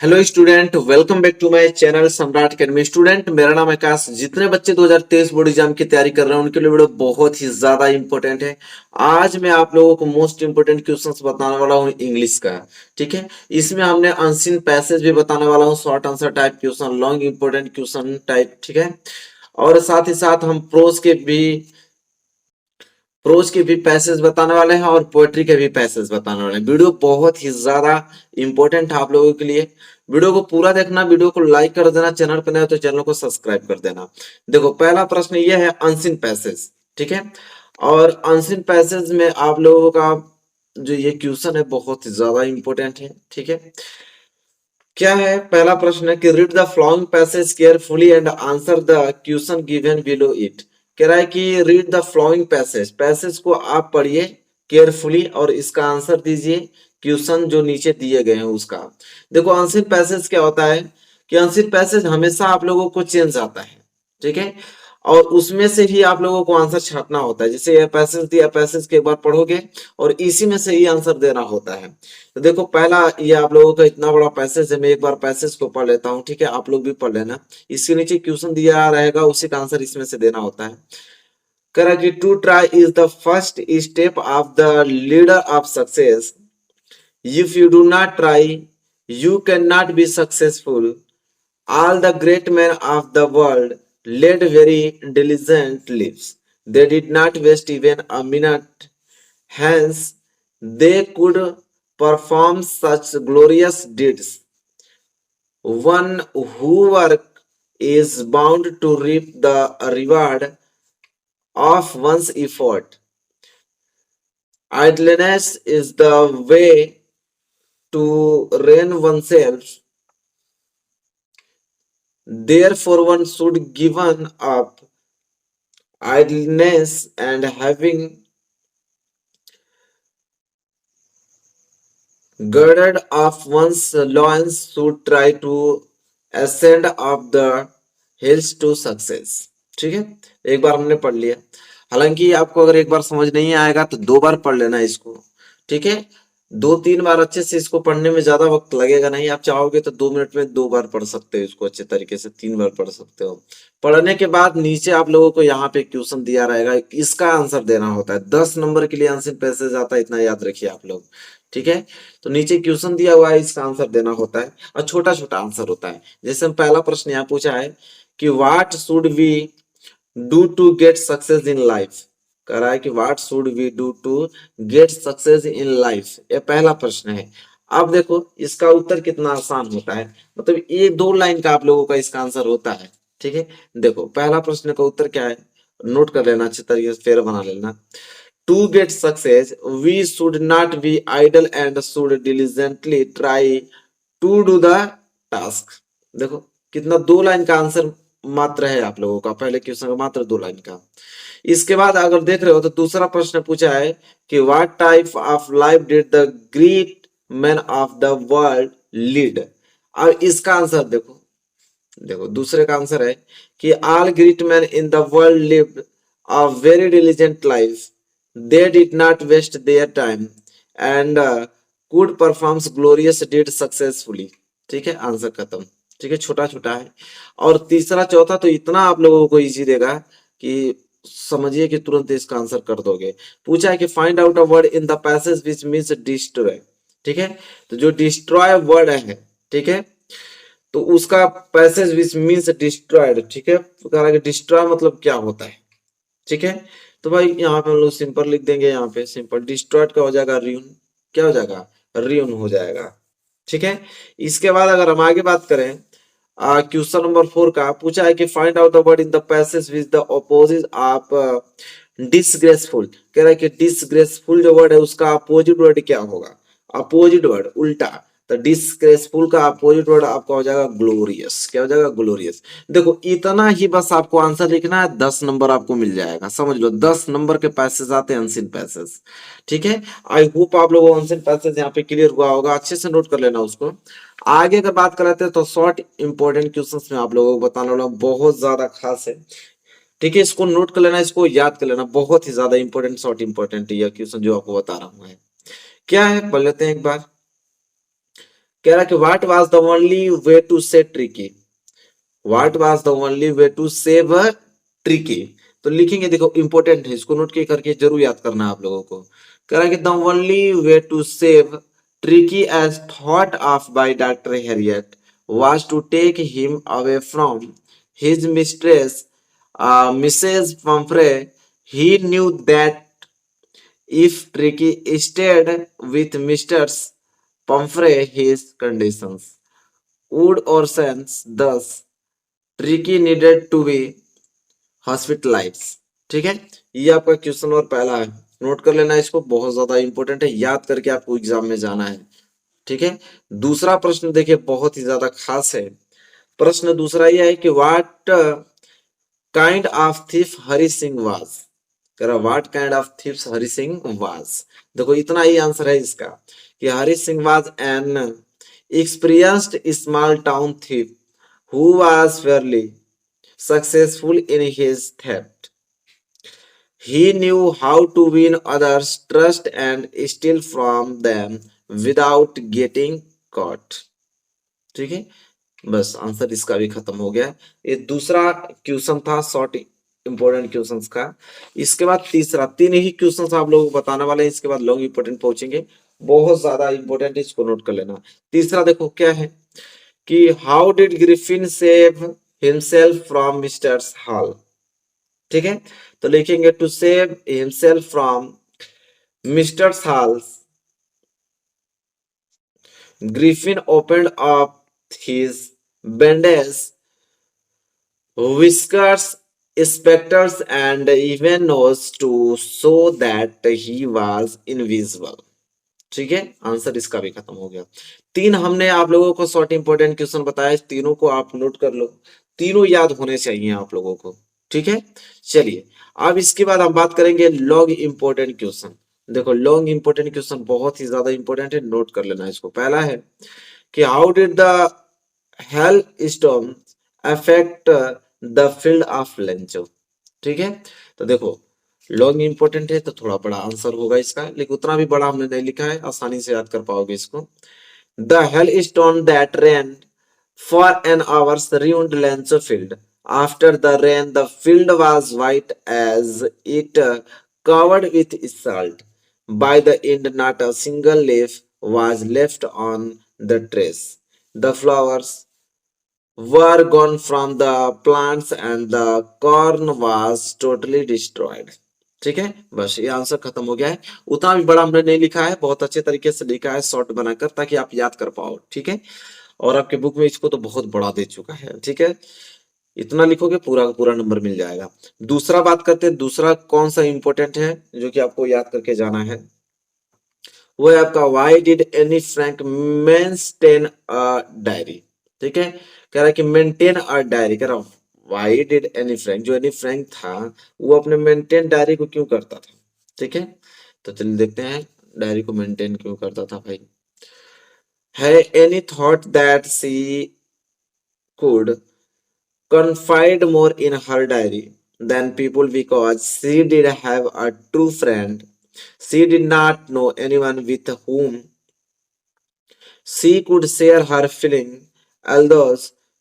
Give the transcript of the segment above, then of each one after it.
Hello student, welcome back to my channel Samrat academy. Student, मेरा नाम आकाश। जितने बच्चे 2023 बोर्ड एग्जाम की तैयारी कर रहे हैं उनके लिए वीडियो बहुत ही ज्यादा इंपॉर्टेंट है। आज मैं आप लोगों को मोस्ट इंपोर्टेंट क्वेश्चंस बताने वाला हूँ इंग्लिश का। ठीक है, इसमें हमने अनसीन पैसेज भी बताने वाला हूँ, short answer type question, long important question type. ठीक है, और साथ ही साथ हम प्रोज के भी पैसेज बताने वाले हैं और पोएट्री के भी पैसेज बताने वाले हैं। वीडियो बहुत ही ज्यादा इंपॉर्टेंट है आप लोगों के लिए। वीडियो को पूरा देखना, वीडियो को लाइक कर देना, चैनल पर नए हो तो चैनल को सब्सक्राइब कर देना। देखो, पहला प्रश्न ये है अनसीन पैसेज। ठीक है, और अनसीन पैसेज में आप लोगों का जो ये क्वेश्चन है बहुत ही ज्यादा इंपॉर्टेंट है। ठीक है, क्या है पहला प्रश्न है कि read the following passage carefully and answer the question given below it. कह रहा है कि रीड द फॉलोइंग पैसेज को आप पढ़िए केयरफुली और इसका आंसर दीजिए क्वेश्चन जो नीचे दिए गए हैं उसका। देखो, आंसर पैसेज क्या होता है कि आंसर पैसेज हमेशा आप लोगों को चेंज आता है। ठीक है, और उसमें से ही आप लोगों को आंसर छांटना होता है। जैसे ये पैसेज दिया, पैसेज के एक बार पढ़ोगे और इसी में से ही आंसर देना होता है। तो देखो, पहला ये आप लोगों का इतना बड़ा पैसेज है, मैं एक बार पैसेज को पढ़ लेता हूँ। ठीक है, आप लोग भी पढ़ लेना। इसके नीचे क्वेश्चन दिया रहेगा, उसी का आंसर इसमें से देना होता है। कह कि to try is the first step of the ladder of success. If you do not try you can not be successful. All the great men of the world led very diligent lives. They did not waste even a minute. Hence, they could perform such glorious deeds. One who work is bound to reap the reward of one's effort. Idleness is the way to ruin oneself. Therefore, one should give up idleness and having girded of one's loins should try to ascend up the hills to success। ठीक है, एक बार हमने पढ़ लिया। हालांकि आपको अगर एक बार समझ नहीं आएगा तो दो बार पढ़ लेना इसको। ठीक है, दो तीन बार अच्छे से इसको पढ़ने में ज्यादा वक्त लगेगा नहीं। आप चाहोगे तो 2 मिनट में दो बार पढ़ सकते हो इसको, अच्छे तरीके से 3 बार पढ़ सकते हो। पढ़ने के बाद नीचे आप लोगों को यहाँ पे क्वेश्चन दिया रहेगा, इसका आंसर देना होता है। 10 नंबर के लिए आंसर पैसेज आता है, इतना याद रखिए आप लोग। ठीक है, तो नीचे क्वेश्चन दिया हुआ है, इसका आंसर देना होता है और छोटा छोटा आंसर होता है। जैसे हम पहला प्रश्न यहाँ पूछा है कि what should we do to get success in life. कह रहा है कि what should we do to get success in life, ये पहला प्रश्न है। अब देखो इसका उत्तर कितना आसान होता है, मतलब ये 2 लाइन का आप लोगों का इसका आंसर होता है। ठीक है, देखो पहला प्रश्न का उत्तर क्या है, नोट कर लेना अच्छे तरीके से, फेर बना लेना। To get success we should not be idle and should diligently try to do the task. देखो कितना 2 लाइन का आंसर मात्र है आप लोगों का, पहले क्वेश्चन का मात्र 2 लाइन का। इसके बाद अगर देख रहे हो तो दूसरा प्रश्न पूछा है कि what type of life did the great man of the world lead. और इसका आंसर देखो, देखो दूसरे का आंसर है कि all great man in the world lived a very diligent life. They did not waste their time and could performs glorious did successfully. ठीक है, आंसर खत्म। ठीक है, छोटा छोटा है। और तीसरा चौथा तो इतना आप लोगों को इजी देगा कि समझिए कि तुरंत इसका आंसर कर दोगे। पूछा है कि find out a word in the passage which means destroy. ठीक है, तो जो डिस्ट्रॉय वर्ड है, ठीक है, तो उसका पैसेज विच मींस डिस्ट्रॉयड। ठीक है, तो कह रहा है कि डिस्ट्रॉय मतलब क्या होता है। ठीक है, तो भाई यहाँ पे हम लोग सिंपल लिख देंगे, यहाँ पे सिंपल डिस्ट्रॉयड का हो जाएगा रियून। क्या हो जाएगा, रियून हो जाएगा। ठीक है, इसके बाद अगर हम आगे बात करें, क्वेश्चन नंबर 4 का पूछा है कि find out the word in the passage which the opposite of disgraceful. कह रहा है कि डिसग्रेसफुल जो वर्ड है उसका अपोजिट वर्ड क्या होगा, अपोजिट वर्ड उल्टा। तो डिसग्रेसफुल का अपोजिट वर्ड आपका हो जाएगा ग्लोरियस। क्या हो जाएगा, ग्लोरियस। देखो इतना ही बस आपको आंसर लिखना है, 10 नंबर आपको मिल जाएगा। समझ लो 10 नंबर के पैसेज आते हैं अनसीन पैसेज। ठीक है, आई होप आप लोगों को अनसीन पैसेज यहाँ पे क्लियर हुआ होगा, अच्छे से नोट कर लेना उसको। आगे अगर बात करते हैं तो शॉर्ट इंपॉर्टेंट क्वेश्चंस में आप लोगों को बताने वाला हूं, बहुत ज्यादा खास है। ठीक है, इसको नोट कर लेना, इसको याद कर लेना, बहुत ही ज्यादा इंपॉर्टेंट शॉर्ट इंपॉर्टेंट है यह क्वेश्चन जो आपको बता रहा हूं है। क्या है पढ़ लेते हैं एक बार। कह रहा कि what was the only way to say Tricky, what was the only way to save Tricky. तो लिखेंगे, देखो इंपॉर्टेंट है, इसको नोट के करके जरूर याद करना है आप लोगों को। कह रहा है कि the only way to save Tricky as thought of by doctor Herriot was to take him away from his mistress Mrs Pumphrey. He knew that if Tricky stayed with Mr. Pumphrey, his conditions would worsen. Thus, Tricky needed to be hospitalized. ठीक है, ये आपका question और पहला है, note कर लेना इसको, बहुत ज्यादा इंपॉर्टेंट है, याद करके आपको एग्जाम में जाना है। ठीक है, दूसरा प्रश्न देखिए बहुत ही ज्यादा खास है। प्रश्न दूसरा यह है कि what kind of thief Hari Singh was. कह रहा what kind of thieves Hari Singh was. देखो इतना ही आंसर है इसका कि Hari Singh was an experienced small town thief who was fairly successful in his theft. He knew how to win others' trust and steal from them without getting caught. ठीक है, बस answer इसका भी खत्म हो गया। ये दूसरा क्वेश्चन था शॉर्ट इंपॉर्टेंट क्वेश्चंस का। इसके बाद तीसरा, तीन ही क्वेश्चंस आप लोगों को बताने वाले हैं, इसके बाद लॉन्ग इंपॉर्टेंट पहुंचेंगे, बहुत ज्यादा इंपॉर्टेंट, इसको नोट कर लेना। तीसरा देखो क्या है कि how did Griffin save himself from Mr Hall. ठीक है, तो लिखेंगे to save himself from Mr Hall Griffin opened up his bandage, whiskers, spectacles, and even nose to show that he was invisible. ठीक है, आंसर इसका भी खत्म हो गया। तीन हमने आप लोगों को शॉर्ट इंपॉर्टेंट क्वेश्चन बताया, तीनों को आप नोट कर लो, तीनों याद होने चाहिए आप लोगों को। ठीक है, चलिए अब इसके बाद हम बात करेंगे लॉन्ग इंपॉर्टेंट क्वेश्चन। देखो लॉन्ग इंपॉर्टेंट क्वेश्चन बहुत ही ज्यादा इंपॉर्टेंट है, नोट कर लेना इसको। पहला है कि how did the hell storm affect the field of Lencho. ठीक है, तो देखो लॉन्ग इंपॉर्टेंट है तो थोड़ा बड़ा आंसर होगा इसका, लेकिन उतना भी बड़ा हमने नहीं लिखा है, आसानी से याद कर पाओगे इसको। The hail stone that rain for an hours ruined Lancho field. After the rain, the field was white as it covered with salt. By the end, not a single leaf was left on the trees. The flowers were gone from the plants and the corn was totally destroyed. ठीक है, बस ये answer खत्म हो गया है, उतना भी बड़ा हमने नहीं लिखा है, बहुत अच्छे तरीके से लिखा है शॉर्ट बनाकर ताकि आप याद कर पाओ। ठीक है, और आपके बुक में इसको तो बहुत बड़ा दे चुका है। ठीक है, इतना लिखोगे पूरा का पूरा नंबर मिल जाएगा। दूसरा बात करते हैं, दूसरा कौन सा इंपॉर्टेंट है जो कि आपको याद करके जाना है, वो है आपका why did Anne Frank maintain a diary. ठीक है, कह रहा है कि मेंटेन अ डायरी, कह रहा व्हाई डिड एनी फ्रैंक, जो एनी फ्रैंक था वो अपने मेंटेन डायरी को क्यों करता था। ठीक है, तो चलिए देखते हैं डायरी को मेंटेन क्यों करता था भाई। है Anne thought that she could confide more in her diary than people because she did have a true friend. She did not know anyone with whom she could share her feeling, although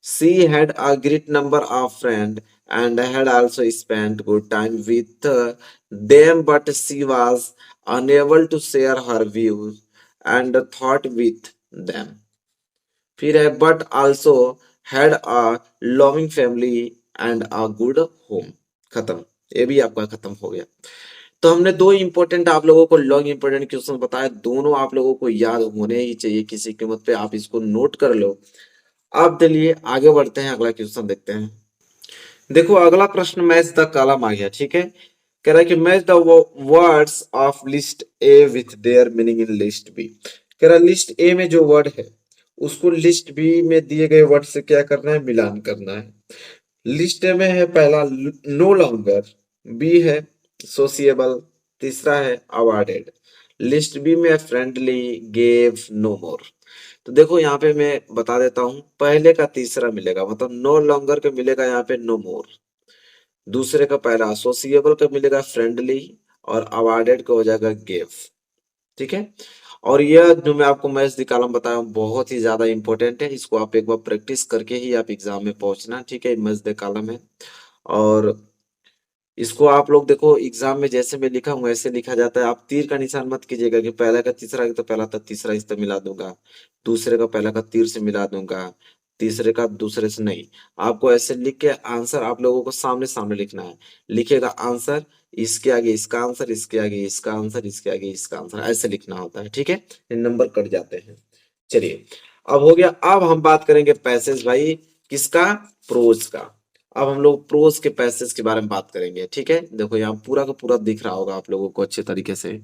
she had a great number of friends and had also spent good time with them, but she was unable to share her views and thought with them. फिर है but also had a loving family and a good home. खत्म, ये भी आपका खत्म हो गया। तो हमने दो इंपॉर्टेंट आप लोगों को लॉन्ग इंपॉर्टेंट क्वेश्चन बताए, दोनों आप लोगों को याद होने ही चाहिए किसी कीमत पे, आप इसको नोट कर लो। अब चलिए आगे बढ़ते हैं, अगला क्वेश्चन देखते हैं। देखो अगला प्रश्न मैच द कॉलम आ गया। ठीक है, कह रहा है कि match the words of list A with their meaning in list B. कह रहा है लिस्ट ए में जो वर्ड है उसको लिस्ट बी में दिए गए वर्ड से क्या करना है, मिलान करना है। लिस्ट ए में है पहला नो लॉन्गर, बी है सोशिएबल, तीसरा है अवॉर्डेड। लिस्ट बी में फ्रेंडली, गेव, नो मोर। तो देखो यहाँ पे मैं बता देता हूँ, पहले का तीसरा मिलेगा, मतलब नो लॉन्गर का मिलेगा यहाँ पे नो मोर, दूसरे का पहला सोशिएबल का मिलेगा फ्रेंडली, और अवॉर्डेड का हो जाएगा गेव। ठीक है, और यह जो मैं आपको मैथ्स द कॉलम बताया हूं, बहुत ही ज्यादा इंपॉर्टेंट है। इसको आप एक बार प्रैक्टिस करके ही आप एग्जाम में पहुंचना, ठीक है। मैथ्स द कॉलम है और इसको आप लोग देखो एग्जाम में जैसे मैं लिखा हूँ ऐसे लिखा जाता है। आप तीर का निशान मत कीजिएगा कि पहला का तीसरा है तो पहला था तीसरा इससे मिला दूंगा, दूसरे का पहला का तीर से मिला दूंगा, तीसरे का दूसरे से नहीं। आपको ऐसे लिख के आंसर आप लोगों को सामने सामने लिखना है। लिखेगा आंसर, इसके आगे इसका आंसर, इसके आगे इसका आंसर, इसके आगे इसका आंसर, ऐसे लिखना होता है, ठीक है। ये नंबर कट जाते हैं। चलिए अब हो गया। अब हम बात करेंगे पैसेज भाई, किसका? प्रोज का। अब हम लोग प्रोज के पैसेज के बारे में बात करेंगे, ठीक है। देखो यहाँ पूरा का पूरा दिख रहा होगा आप लोगों को अच्छे तरीके से।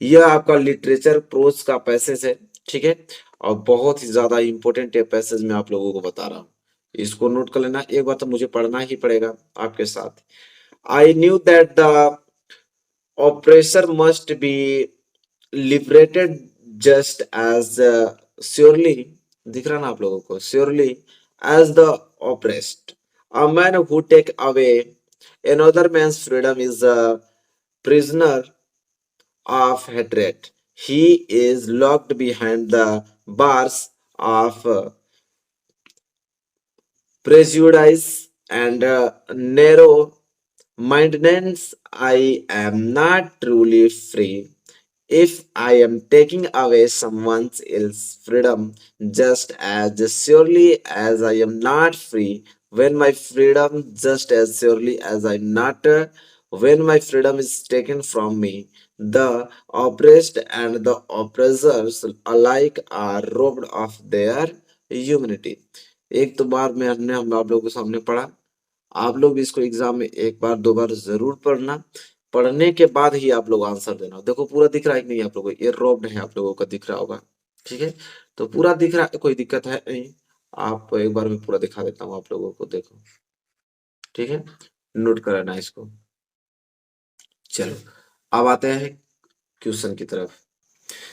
यह आपका लिटरेचर प्रोज का पैसेज है, ठीक है। और बहुत ही ज्यादा इंपॉर्टेंट है पैसेज मैं आप लोगों को बता रहा हूँ। इसको नोट कर लेना। एक बार तो मुझे पढ़ना ही पड़ेगा आपके साथ। I knew that the operation must be liberated just as surely, दिख रहा ना आप लोगों को, surely as the oppressed. A man who take away another man's freedom is a prisoner of hatred. He is locked behind the bars of prejudice and narrow mindedness. I am not truly free if I am taking away someone else's freedom, just as surely as I am not free when my freedom, just as surely as I'm not when my freedom is taken from me. The oppressed and the oppressors alike are robbed of their humanity. एक तो बार में हमने हम आप लोगों के सामने पढ़ा। आप लोग भी इसको एग्जाम में एक बार दो बार जरूर पढ़ना। पढ़ने के बाद ही आप लोग आंसर देना। देखो पूरा दिख रहा है कि नहीं आप लोगों को? ये रोब्ड है, आप लोगों को दिख रहा होगा, ठीक है। तो पूरा दिख रहा है, कोई दिक्कत है नहीं। आप एक बार मैं पूरा दिखा देता हूँ आप लोगों को, देखो, ठीक है। नोट कराना इसको। चलो अब आते हैं क्वेश्चन की तरफ।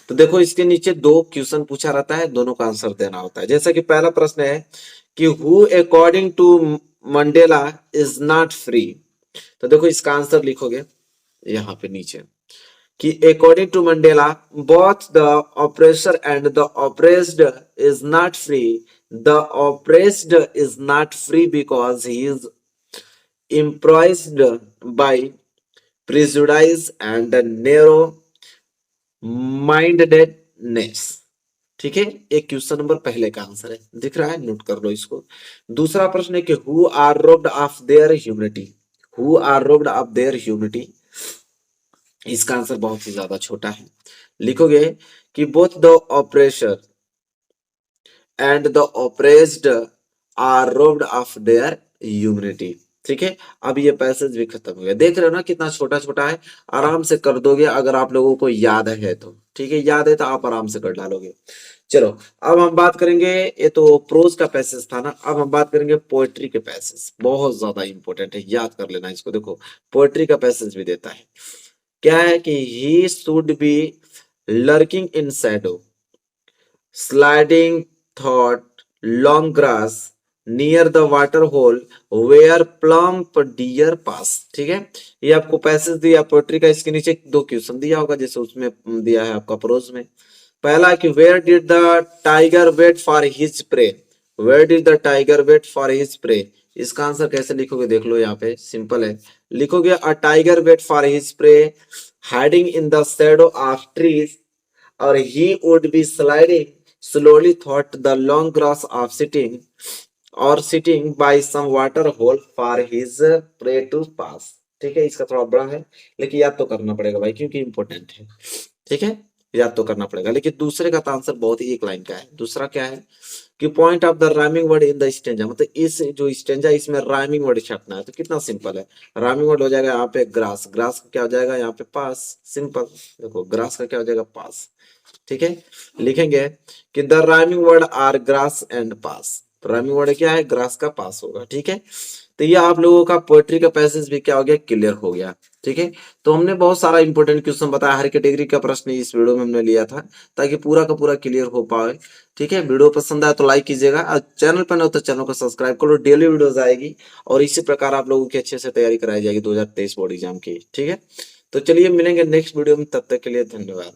तो देखो इसके नीचे दो क्वेश्चन पूछा रहता है, दोनों का आंसर देना होता है। जैसा कि पहला प्रश्न है कि who according to Mandela is not free. तो देखो इसका आंसर लिखोगे यहाँ पे नीचे कि according to Mandela both the oppressor and the oppressed is not free. The oppressed is not free because he is imprisoned by prejudice and narrow mindedness, ठीक है। एक क्वेश्चन नंबर पहले का आंसर है, दिख रहा है, नोट कर लो इसको। दूसरा प्रश्न है कि who are robbed of their humanity. Who are robbed of their humanity, इसका आंसर बहुत ही ज्यादा छोटा है। लिखोगे कि both the oppressor and the oppressed are robbed of their humanity, ठीक है। अब ये पैसेज भी खत्म हो गया। देख रहे हो ना कितना छोटा छोटा है। आराम से कर दोगे अगर आप लोगों को याद है तो, ठीक है। याद है तो आप आराम से कर डालोगे। चलो अब हम बात करेंगे, ये तो प्रोज का पैसेज था ना। अब हम बात करेंगे पोएट्री के पैसेज, बहुत ज्यादा इंपॉर्टेंट है, याद कर लेना इसको। देखो पोएट्री का पैसेज भी देता है। क्या है कि he should be lurking in shadow, sliding thought long grass near the water hole where plump deer pass, ठीक है। ये आपको पैसेज दिया पोएट्री का। इसके नीचे दो क्वेश्चन दिया होगा जैसे उसमें दिया है आपका प्रोज में। पहला कि where did the tiger wait for his prey. Where did the tiger wait for his prey, इसका आंसर कैसे लिखोगे देख लो। यहाँ पे सिंपल है, लिखोगे a tiger wait for his prey hiding in the shadow of trees और he would be sliding slowly thought the long grass of sitting by some water hole for his prey to pass, ठीक है। इसका थोड़ा बड़ा है लेकिन याद तो करना पड़ेगा भाई क्योंकि इंपॉर्टेंट है, ठीक है। याद तो करना पड़ेगा। लेकिन दूसरे का तो आंसर बहुत ही एक लाइन का है। दूसरा क्या है कि point of the rhyming word in the stanza, मतलब इस जो स्टेंजा इसमें राइमिंग वर्ड छापना है। तो कितना सिंपल है, राइमिंग वर्ड हो जाएगा यहाँ पे ग्रास, ग्रास का क्या हो जाएगा यहाँ पे पास, सिंपल। देखो ग्रास का क्या हो जाएगा पास, ठीक है। लिखेंगे कि the rhyming word are grass and pass. तो राइमिंग वर्ड क्या है, ग्रास का पास होगा, ठीक है। तो ये आप लोगों का पोएट्री का पैसेज भी क्या हो गया, क्लियर हो गया, ठीक है। तो हमने बहुत सारा इंपॉर्टेंट क्वेश्चन बताया, हर कैटेगरी का प्रश्न इस वीडियो में हमने लिया था ताकि पूरा का पूरा क्लियर हो पाए, ठीक है। वीडियो पसंद आया तो लाइक कीजिएगा और चैनल पर न हो तो चैनल को सब्सक्राइब करो। डेली वीडियोस आएगी और इसी प्रकार आप लोगों की अच्छे से तैयारी कराई जाएगी 2023 बोर्ड एग्जाम की, ठीक है। तो चलिए मिलेंगे नेक्स्ट वीडियो में, तब तक के लिए धन्यवाद।